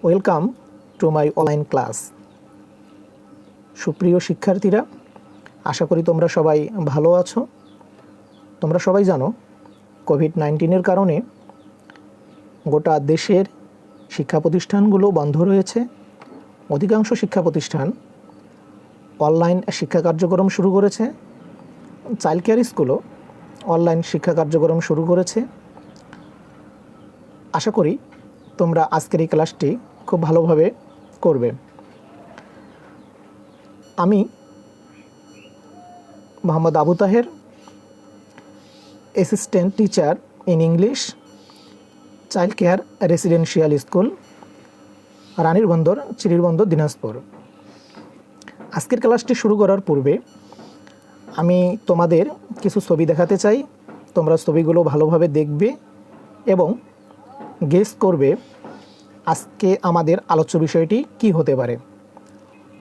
Welcome to my online class. সুপ্রিয় শিক্ষার্থীরা, আশা করি তোমরা সবাই ভালো আছো। তোমরা সবাই জানো কোভিড-19 কারণে গোটা দেশের শিক্ষা প্রতিষ্ঠানগুলো বন্ধ রয়েছে। অধিকাংশ শিক্ষা প্রতিষ্ঠান অনলাইন শিক্ষা কার্যক্রম শুরু করেছে। চাইল্ড কেয়ার স্কুলও অনলাইন শিক্ষা কার্যক্রম শুরু করেছে। আশা করি তোমরা আজকের এই ক্লাসটি খুব ভালোভাবে করবে। আমি Mohammad Abu Taher, assistant teacher in English, child care residential school, রানীর বন্দর, চিরির বন্দর, দিনাজপুর। আজকের ক্লাসটি শুরু করার পূর্বে আমি তোমাদের কিছু ছবি দেখাতে চাই। তোমরা ছবিগুলো ভালোভাবে দেখবে এবং গেস করবে আজকে আমাদের আলোচ্য বিষয়টি কি হতে পারে।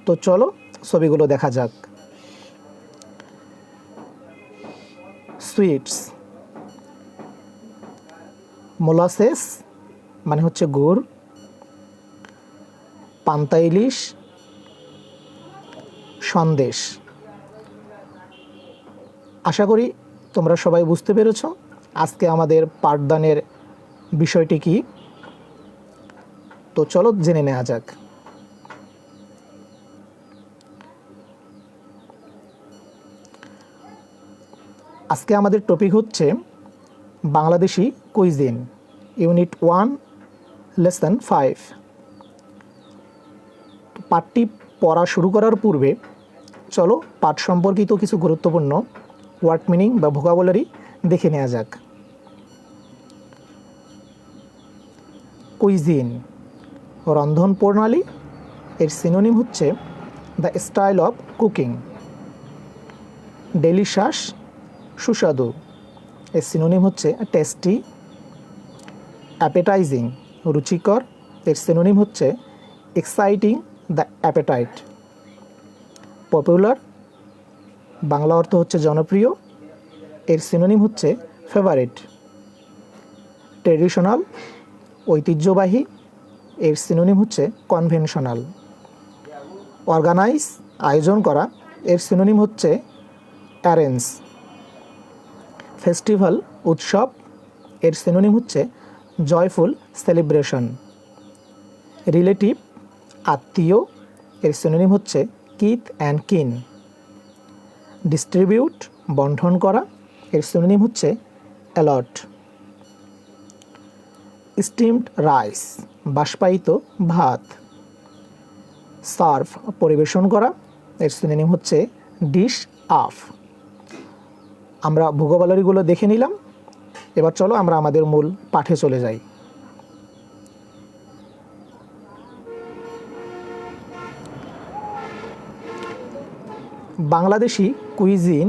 তো চলো ছবিগুলো দেখা যাক। সুইটস, মোলাসেস মানে হচ্ছে গুড়, পান্তা ইলিশ, সন্দেশ। আশা করি তোমরা সবাই বুঝতে পেরেছ আজকে আমাদের পাঠদানের বিষয়টি কি। তো চলো জেনে নেওয়া যাক। আজকে আমাদের টপিক হচ্ছে বাংলাদেশি কুইজিন, ইউনিট 1, লেসন 5। পাঠটি পড়া শুরু করার পূর্বে চলো পাঠ সম্পর্কিত কিছু গুরুত্বপূর্ণ ওয়ার্ড মিনিং বা ভোকাবুলারি দেখে নেওয়া যাক। কুইজিন রন্ধন প্রণালী, এর সিনোনিম হচ্ছে the style of cooking. Delicious সুস্বাদু, এর সিনোনিম হচ্ছে টেস্টি। অ্যাপেটাইজিং রুচিকর, এর সিনোনিম হচ্ছে exciting the appetite. Popular Bangla অর্থ হচ্ছে জনপ্রিয়, এর সিনোনিম হচ্ছে ফেভারিট। ট্রেডিশনাল ঐতিহ্যবাহী, এর সিনোনিম হচ্ছে কনভেনশনাল। অর্গানাইজ আয়োজন করা, এর সিনোনিম হচ্ছে অ্যারেঞ্জ। ফেস্টিভ্যাল উৎসব, এর সিনোনিম হচ্ছে জয়ফুল সেলিব্রেশন। রিলেটিভ আত্মীয়, এর সিনোনিম হচ্ছে কিথ অ্যান্ড কিন। ডিস্ট্রিবিউট বণ্টন করা, এর সিনোনিম হচ্ছে অ্যালট। স্টিমড রাইস বাষ্পায়িত ভাত। সার্ভ পরিবেশন করা, এর সিনোনিম হচ্ছে ডিশ আফ। আমরা ভোকাবুলারিগুলো দেখে নিলাম। এবার চলো আমরা আমাদের মূল পাঠে চলে যাই। Bangladeshi cuisine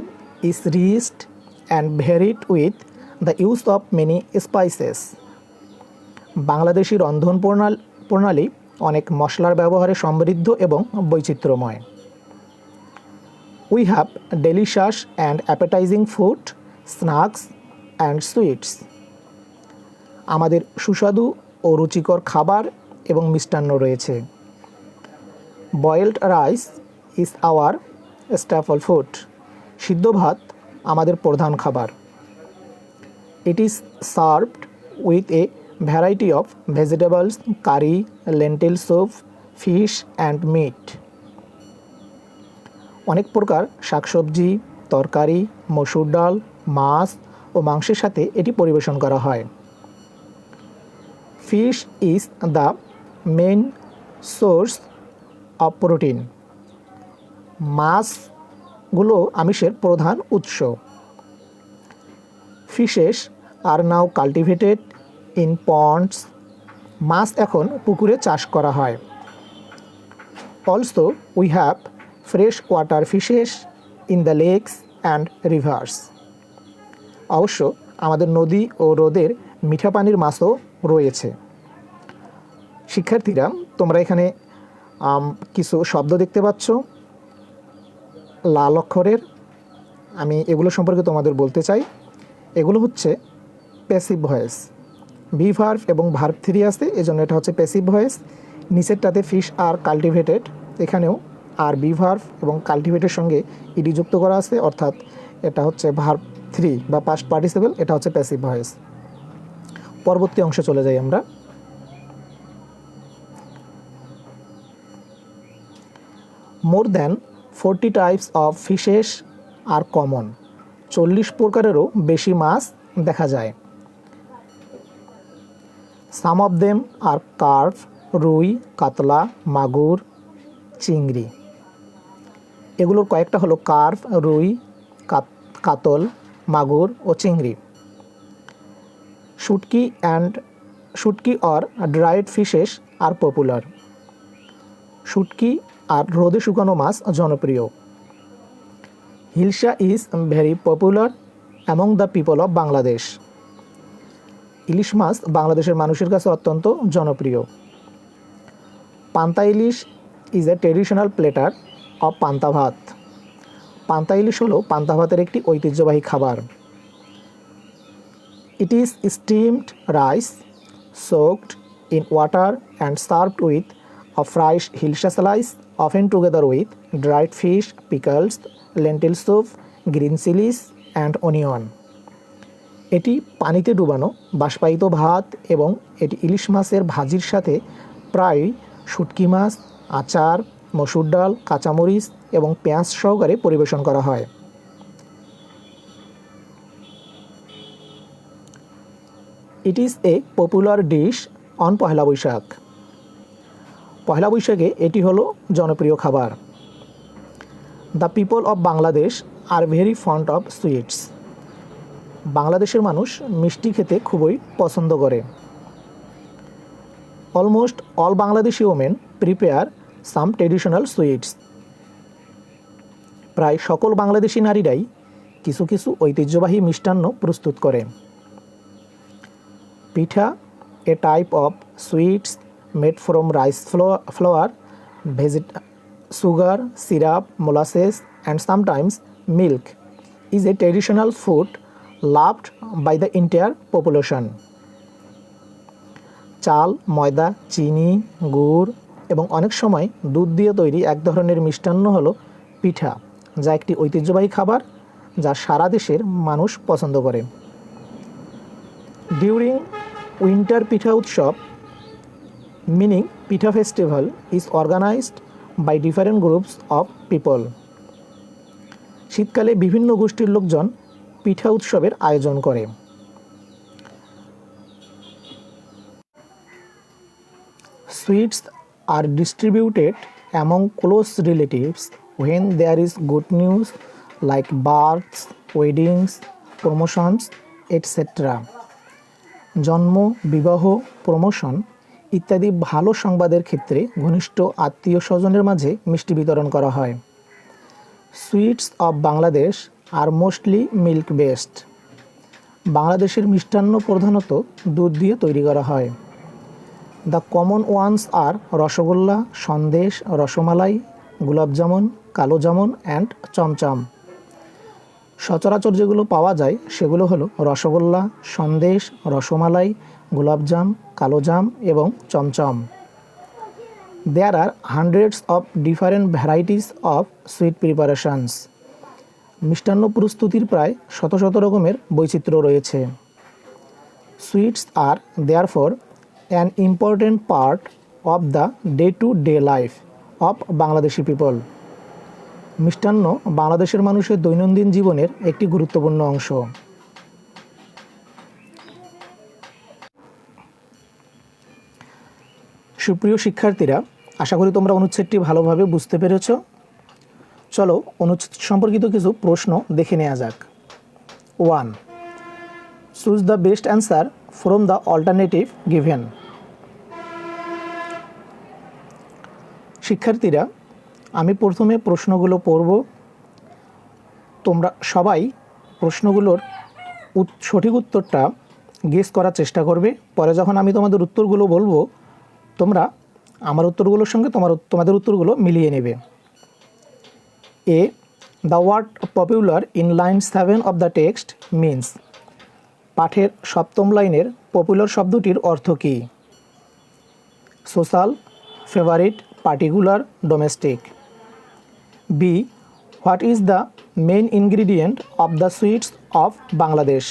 is rich and varied with the use of many spices. Bangladeshi রন্ধন প্রণালী অনেক মশলার ব্যবহারে সমৃদ্ধ এবং বৈচিত্র্যময়। We have delicious and appetizing food, snacks and sweets. আমাদের সুস্বাদু ও রুচিকর খাবার এবং মিষ্টান্ন রয়েছে। Boiled rice is our staple food. সিদ্ধ ভাত আমাদের প্রধান খাবার। It is served with a variety of vegetables, curry, lentil soup, fish and meat. অনেক প্রকার শাকসবজি, তরকারি, মসুর ডাল, মাছ ও মাংসের সাথে এটি পরিবেশন করা হয়। Fish is the main source of protein. মাছগুলো আমিষের প্রধান উৎস। Fishes are now cultivated in ponds. মাছ এখন পুকুরে চাষ করা হয়। Also, we have fresh water fishes in the lakes and rivers. অবশ্য আমাদের নদী ও হ্রদের মিঠা পানির মাছও রয়েছে। শিক্ষার্থীরা, তোমরা এখানে কিছু শব্দ দেখতে পাচ্ছ লাল অক্ষরের। আমি এগুলো সম্পর্কে তোমাদের বলতে চাই। এগুলো হচ্ছে প্যাসিভ ভয়েস। বি ভার্ব এবং ভার্ব 3 আছে, এজন্য এটা হচ্ছে প্যাসিভ ভয়েস। নিচেরটাতে ফিশ আর কাল্টিভেটেড, এখানেও আর বি ভার্ব এবং কাল্টিভেটের সঙ্গে ইডি যুক্ত করা আছে, অর্থাৎ এটা হচ্ছে ভার্ব 3 বা পাস্ট পার্টিসিপল, এটা হচ্ছে প্যাসিভ ভয়েস। পরবর্তী অংশে চলে যাই আমরা। More than 40 types of fishes are common, 40 প্রকারেরও বেশি মাছ দেখা যায়। Some of them are carp, rui, katla, মাগুর, চিংড়ি। এগুলোর কয়েকটা হলো কার্ভ, রুই, কাতল, মাগুর ও চিংড়ি। Shutki or dried fishes are popular, শুটকি আর রোদে শুকানো মাছ জনপ্রিয়। Hilsa is very popular among the people of Bangladesh, ইলিশ মাছ বাংলাদেশের মানুষের কাছে অত্যন্ত জনপ্রিয়। Panta ilish is a traditional platter of panta bhat, পান্তা ইলিশ হলো পান্তা ভাতের একটি ঐতিহ্যবাহী খাবার। It is steamed rice soaked in water and served with a fresh hilsa slice, often together with dried fish, pickles, lentil soup, green chilies and onion. এটি পানিতে ডুবানো বাষ্পায়িত ভাত এবং এটি ইলিশ মাছের ভাজির সাথে প্রায় শুটকি মাছ, আচার, মসুর ডাল, কাঁচামরিচ এবং পেঁয়াজ সহকারে পরিবেশন করা হয়। It is a popular dish on Pohela Boishakh, পহেলা বৈশাখে এটি হলো জনপ্রিয় খাবার। The people of Bangladesh are very fond of sweets, বাংলাদেশের মানুষ মিষ্টি খেতে খুবই পছন্দ করে। Almost all Bangladeshi women prepare some traditional sweets, প্রায় সকল বাংলাদেশি নারীরাই কিছু কিছু ঐতিহ্যবাহী মিষ্টান্ন প্রস্তুত করে। Pitha a type of sweets made from rice flour, sugar, syrup, molasses and sometimes milk is a traditional food loved by the entire population. চাল, ময়দা, চিনি, গুড় এবং অনেক সময় দুধ দিয়ে তৈরি এক ধরনের মিষ্টান্ন হলো পিঠা, যা একটি ঐতিহ্যবাহী খাবার যা সারা দেশের মানুষ পছন্দ করে। ডিউরিং উইন্টার পিঠা উৎসব, meaning Pitha festival is organized by different groups of people. শীতকালে বিভিন্ন গোষ্ঠীর লোকজন পিঠা উৎসবের আয়োজন করে। Sweets are distributed among close relatives when there is good news like births, weddings, promotions, etc. জন্ম, বিবাহ, প্রমোশন ইত্যাদি ভালো সংবাদের ক্ষেত্রে ঘনিষ্ঠ আত্মীয় স্বজনের মাঝে মিষ্টি বিতরণ করা হয়। Sweets of Bangladesh are mostly milk based, বাংলাদেশের মিষ্টান্ন প্রধানত দুধ দিয়ে তৈরি করা হয়। The common ones are rasgulla, sandesh, rasmalai, gulab jamun, kalo jamun and chamcham. সচরাচর যেগুলো পাওয়া যায় সেগুলো হলো রসগোল্লা, সন্দেশ, রসমালাই, গোলাপজাম, কালোজাম এবং chomchom. There are hundreds of different varieties of sweet preparations, মিষ্টান্ন প্রস্তুতির প্রায় শত শত রকমের বৈচিত্র্য রয়েছে। Sweets are therefore an important part of the day to day life of Bangladeshi people, মিষ্টান্ন বাংলাদেশের মানুষের দৈনন্দিন জীবনের একটি গুরুত্বপূর্ণ অংশ। সুপ্রিয় শিক্ষার্থীরা, আশা করি তোমরা অনুচ্ছেদটি ভালোভাবে বুঝতে পেরেছ। চলো অনুচ্ছেদ সম্পর্কিত কিছু প্রশ্ন দেখে নেওয়া যাক। 1. Choose the best answer from the alternative given. শিক্ষার্থীরা, আমি প্রথমে প্রশ্নগুলো পড়ব, তোমরা সবাই প্রশ্নগুলোর সঠিক উত্তরটা গেস করার চেষ্টা করবে। পরে যখন আমি তোমাদের উত্তরগুলো বলবো, তোমরা আমার উত্তরগুলোর সঙ্গে তোমাদের উত্তরগুলো মিলিয়ে নেবে। A, the word popular in line 7 of the text means, পাঠের 7ম লাইনের পপুলার শব্দটির অর্থ কী? Social, favorite particular domestic. B. What is the main ingredient of the sweets of Bangladesh?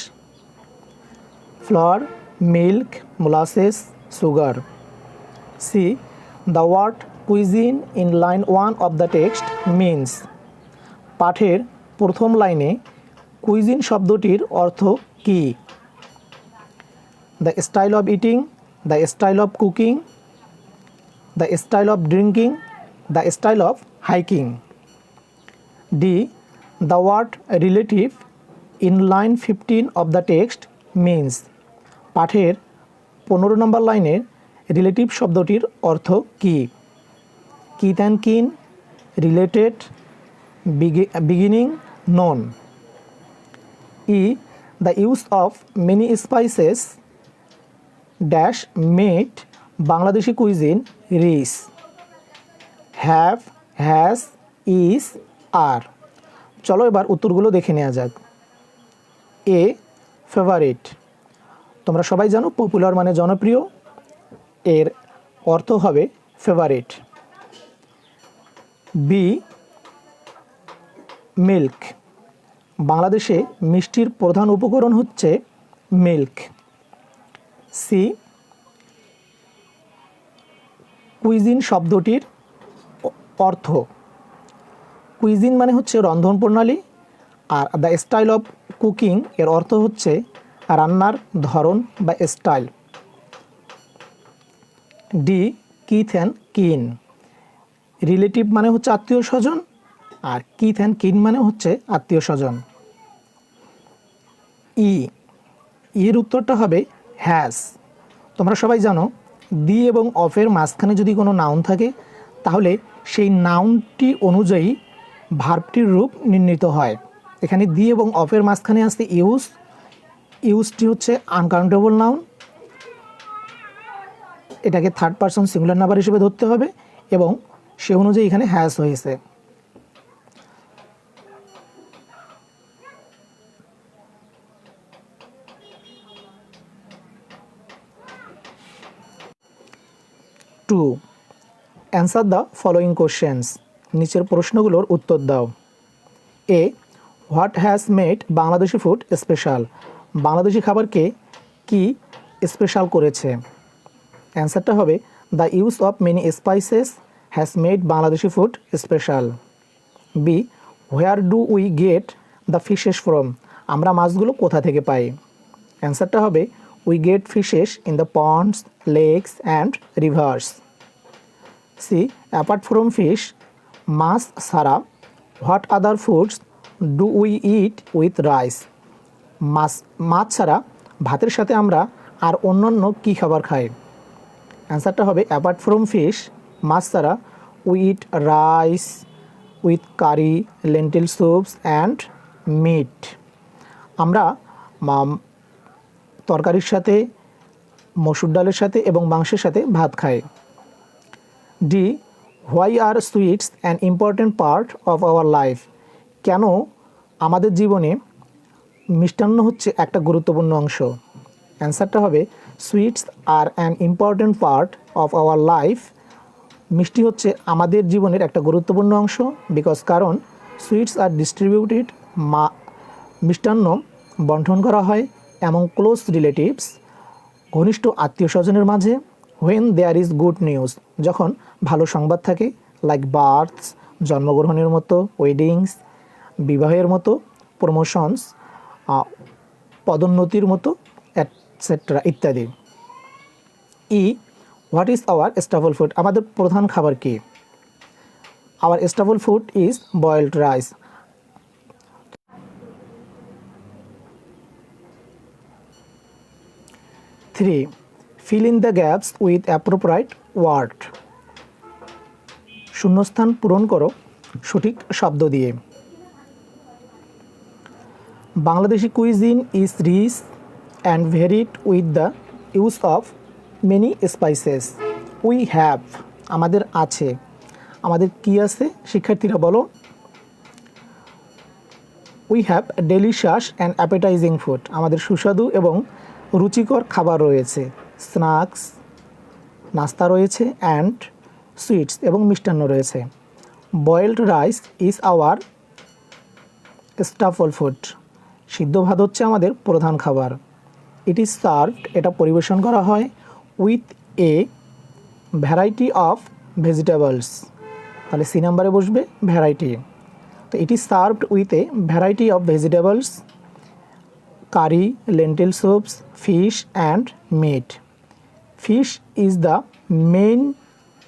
Flour, milk, molasses, sugar. C. The word cuisine in line 1 of the text means. পাঠের প্রথম লাইনে cuisine শব্দটির অর্থ কী? The style of eating, the style of cooking, the style of drinking, the style of hiking. D. The word relative in line 15 of the text means. পাঠের 15 নম্বর লাইনের relative শব্দটির অর্থ কী? Kith and kin, related, beginning, none. E. The use of many spices dash made Bangladeshi cuisine rich. Have, has, is, are. চলো এবার উত্তরগুলো দেখে নেওয়া যাক. এ. ফেভারিট. তোমরা সবাই জানো পপুলার মানে জনপ্রিয়, এর অর্থ হবে ফেভারিট. বি. মিল্ক. বাংলাদেশে মিষ্টির প্রধান উপকরণ হচ্ছে মিল্ক. সি. কুইজিন শব্দটির অর্থ, কুইজিন মানে হচ্ছে রন্ধন প্রণালী, are the style of cooking এর অর্থ হচ্ছে রান্নার ধরন বা স্টাইল. ডি. কিথ অ্যান্ড কিন. রিলেটিভ মানে হচ্ছে আত্মীয় স্বজন, আর কিথ অ্যান্ড কিন মানে হচ্ছে আত্মীয় স্বজন. ই. এর উত্তরটা হবে হ্যাজ. তোমরা সবাই জানো দি এবং অফের মাঝখানে যদি কোনো নাউন থাকে তাহলে সেই নাউনটি অনুযায়ী ভার্বটির রূপ নির্ণীত হয়. এখানে দি এবং অফের মাঝখানে আসছে ইউজ. ইউজটি হচ্ছে আনকাউন্টেবল নাউন, এটাকে থার্ড পারসন সিঙ্গুলার নাম্বার হিসেবে ধরতে হবে এবং সে অনুযায়ী এখানে হ্যাজ হয়েছে. Two. Answer the following questions. নিচের প্রশ্নগুলোর উত্তর দাও. A. What has made Bangladeshi food special. Bangladeshi খাবারকে কি স্পেশাল করেছে? অ্যান্সারটা হবে the use of many spices has made Bangladeshi food special. B. Where do we get the fishes from. আমরা মাছগুলো কোথা থেকে পাই? অ্যান্সারটা হবে we gate fishes in the ponds, lakes and rivers. C. Apart from fish, মাছ ছাড়া what other foods do we eat with rice. মাছ ছাড়া ভাতের সাথে আমরা আর অন্যান্য কী খাবার খাই? অ্যান্সারটা হবে অ্যাপার্ট ফ্রম ফিশ, মাছ ছাড়া we eat rice with curry, lentil soups and meat. আমরা তরকারির সাথে, মসুর ডালের সাথে এবং মাংসের সাথে ভাত খাই. D. Why are sweets an important part of our life. কেন আমাদের জীবনে মিষ্টান্ন হচ্ছে একটা গুরুত্বপূর্ণ অংশ? অ্যান্সারটা হবে sweets are an important part of our life. মিষ্টি হচ্ছে আমাদের জীবনের একটা গুরুত্বপূর্ণ অংশ কারণ সুইটস আর ডিস্ট্রিবিউটেড, মিষ্টান্ন বন্টন করা হয় এমন ক্লোজ রিলেটিভস, ঘনিষ্ঠ আত্মীয় স্বজনের মাঝে. When there is good news, যখন ভালো সংবাদ থাকে, লাইক বার্থস, জন্মগ্রহণের মতো, ওয়েডিংস, বিবাহের মতো, প্রমোশনস, পদোন্নতির মতো, এটসেট্রা ইত্যাদি. E. What is our staple food. আমাদের প্রধান খাবার কি? Our staple food is boiled rice. 3. Fill in the gaps with appropriate word. শূন্যস্থান পূরণ করো সঠিক শব্দ দিয়ে. Bangladeshi cuisine is rich and varied with the use of many spices. We have, আমাদের আছে. আমাদের কি আছে শিক্ষার্থীরা বলো? We have delicious and appetising food. আমাদের সুস্বাদু এবং রুচিকর খাবার রয়েছে. স্ন্যাক্স, নাস্তা রয়েছে, অ্যান্ড সুইটস এবং মিষ্টান্ন রয়েছে। Boiled rice is our staple food, সিদ্ধ ভাত হচ্ছে আমাদের প্রধান খাবার। ইট ইজ সার্ভড, এটা পরিবেশন করা হয় with a variety of vegetables, তাহলে সি নাম্বারে বসবে ভ্যারাইটি। তো it is served with a variety of vegetables, curry, lentil soups, fish and meat. Fish is the main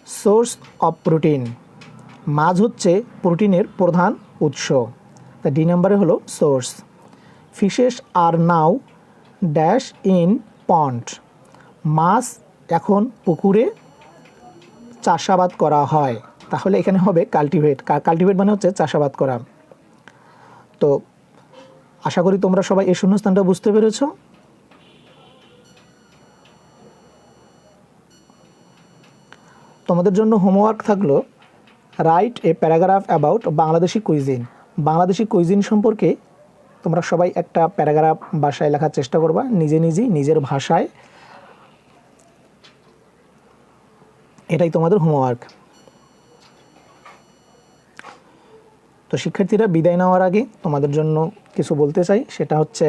source of protein, মাছ হচ্ছে প্রোটিনের প্রধান উৎস। তা ডি নাম্বারে হলো source. Fishes are now dash in pond, মাছ এখন পুকুরে চাষাবাদ করা হয়, তাহলে এখানে হবে কাল্টিভেট। কাল্টিভেট মানে হচ্ছে চাষাবাদ করা। তো আশা করি তোমরা সবাই এই শূন্যস্থানটা বুঝতে পেরেছো। তোমাদের জন্য হোমওয়ার্ক থাকলো write a paragraph about Bangladeshi cuisine. Bangladeshi cuisine সম্পর্কে তোমরা সবাই একটা প্যারাগ্রাফ ভাষায় লেখার চেষ্টা করবা, নিজেই নিজের ভাষায়। এটাই তোমাদের হোমওয়ার্ক। তো শিক্ষার্থীরা, বিদায় নেওয়ার আগে তোমাদের জন্য কিছু বলতে চাই, সেটা হচ্ছে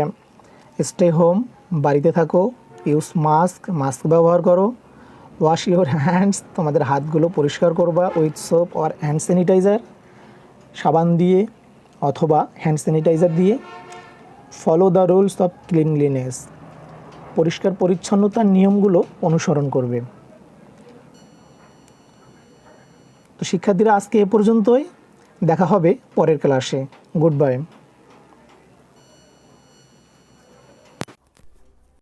স্টে হোম, বাড়িতে থাকো, ইউজ মাস্ক, মাস্ক ব্যবহার করো, ওয়াশ ইউর হ্যান্ডস, তোমাদের হাতগুলো পরিষ্কার করবা with soap or hand sanitiser, সাবান দিয়ে অথবা হ্যান্ড স্যানিটাইজার দিয়ে। Follow the rules of cleanliness, পরিষ্কার পরিচ্ছন্নতার নিয়মগুলো অনুসরণ করবে। তো শিক্ষার্থীরা, আজকে এ পর্যন্তই, দেখা হবে পরের ক্লাসে। Good bye.